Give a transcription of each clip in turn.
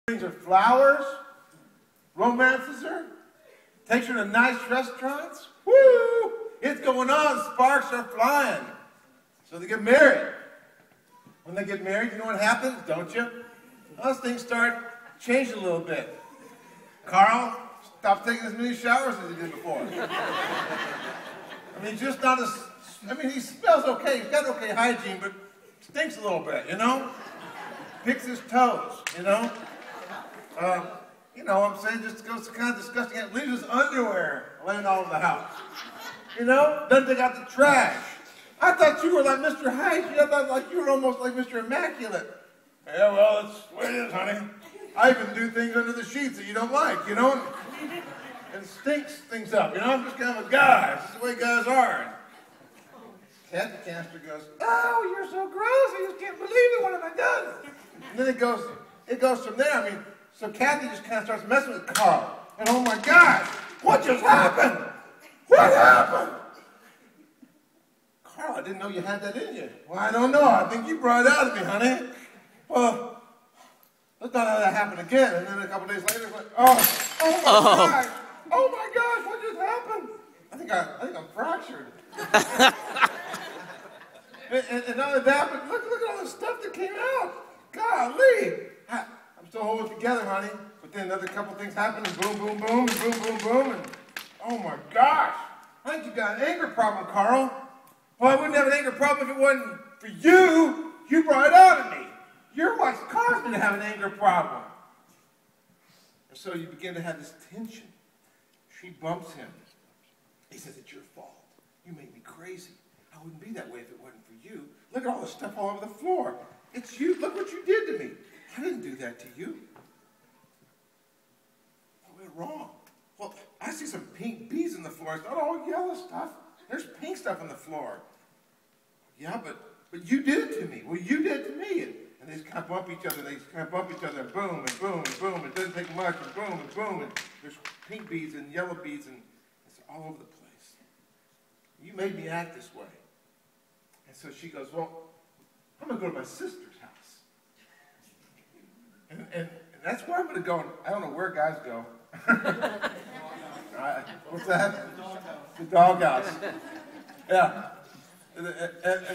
Brings her flowers, romances her, takes her to nice restaurants. Woo! It's going on. Sparks are flying. So they get married. When they get married, you know what happens, don't you? Those things start changing a little bit. Carl stopped taking as many showers as he did before. I mean, just not as, I mean, he smells okay. He's got okay hygiene, but stinks a little bit, you know? Picks his toes, you know? You know what I'm saying? Just goes kind of disgusting. Leaves his underwear laying all over the house. You know? Doesn't take out the trash. I thought you were like Mr. Hygiene. I thought like you were almost like Mr. Immaculate. Yeah, well, that's the way it is, honey. I even do things under the sheets that you don't like, you know? And stinks things up, you know? I'm just kind of a guy. This is the way guys are. Kathy Cannister goes, oh, you're so gross. I just can't believe it. What have I done? And then it goes from there. I mean, so Kathy just kind of starts messing with Carl. And oh my gosh, what just happened? What happened? Carl, I didn't know you had that in you. Well, I don't know. I think you brought it out of me, honey. Well, let's not have that happen again. And then a couple days later, it's like, oh my gosh. Oh my gosh, what just happened? I think I'm fractured. and not only that, but look at all the stuff that came out. Golly. I'm still holding it together, honey. But then another couple things happen, and boom, boom, boom, and boom, boom, boom, and oh my gosh. I think you got an anger problem, Carl. Well, I wouldn't have an anger problem if it wasn't for you. You brought it out of me. You're what's caused me to have an anger problem. And so you begin to have this tension. She bumps him. He says, it's your fault. You made me crazy. I wouldn't be that way if it wasn't for you. Look at all the stuff all over the floor. It's you. Look what you did to me. I didn't do that to you. What went wrong? Well, I see some pink bees on the floor. It's not all yellow stuff. There's pink stuff on the floor. Yeah, but you did it to me. Well, you did it to me. And they just kind of bump each other. They just kind of bump each other. And boom, and boom, and boom. It doesn't take much. And boom, and boom. And there's pink beads and yellow beads. And it's all over the place. You made me act this way. And so she goes, well, I'm going to go to my sister's house. And that's where I'm going to go. I don't know where guys go. What's that? The doghouse. Yeah. I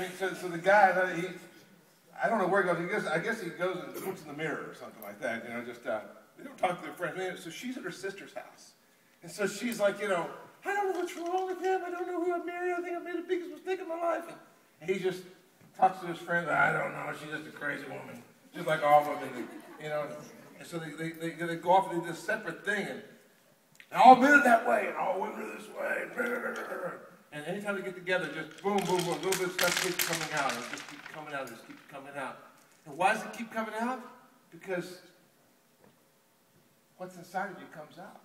mean, so the guy, I don't know where he goes. I guess he goes and looks in the mirror or something like that. You know, just they don't talk to their friends. So she's at her sister's house, and so she's like, you know, I don't know what's wrong with him. I don't know who I married. I think I made the biggest mistake in my life. And he just talks to his friends. I don't know. She's just a crazy woman, just like all women, you know. And so they go off and do this separate thing, and all men are that way, and all women are this way. And anytime they get together, just boom, boom, boom, a little bit of stuff keeps coming out, and it just keeps coming out, and just keeps coming out. And why does it keep coming out? Because what's inside of you comes out.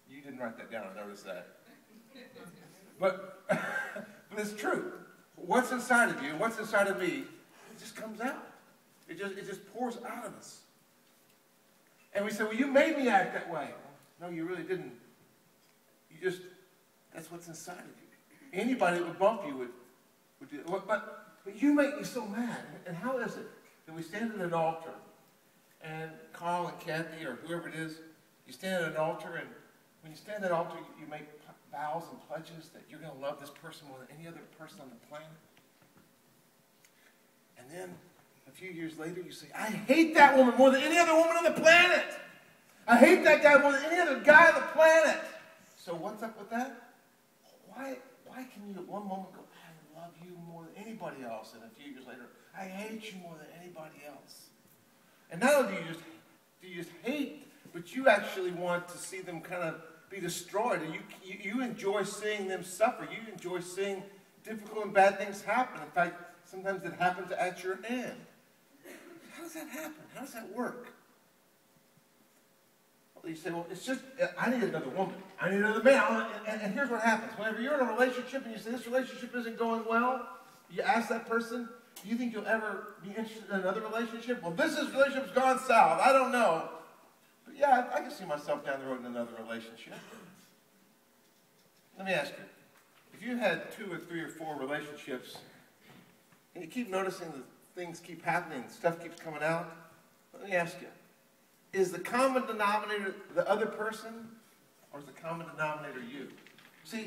You didn't write that down, I noticed that. But it's true. What's inside of you, what's inside of me, it just comes out. It just pours out of us. And we say, well, you made me act that way. No, you really didn't. You just, that's what's inside of you. Anybody that would bump you would do it. But you make me so mad. And how is it that we stand at an altar, and Carl and Kathy, or whoever it is, you stand at an altar, and when you stand at an altar, you make vows and pledges that you're going to love this person more than any other person on the planet. And then a few years later, you say, I hate that woman more than any other woman on the planet. I hate that guy more than any other guy on the planet. So what's up with that? Why can you at one moment go, I love you more than anybody else, and a few years later, I hate you more than anybody else? And not only do you just hate, but you actually want to see them kind of be destroyed. And you enjoy seeing them suffer. You enjoy seeing difficult and bad things happen. In fact, sometimes it happens at your hand. How does that happen? How does that work? Well, you say, well, it's just, I need another woman. I need another man. And here's what happens. Whenever you're in a relationship and you say, this relationship isn't going well, you ask that person, do you think you'll ever be interested in another relationship? Well, this relationship's gone south. I don't know. But yeah, I can see myself down the road in another relationship. Let me ask you, if you had 2 or 3 or 4 relationships, and you keep noticing that things keep happening, stuff keeps coming out, let me ask you, is the common denominator the other person, or is the common denominator you? See,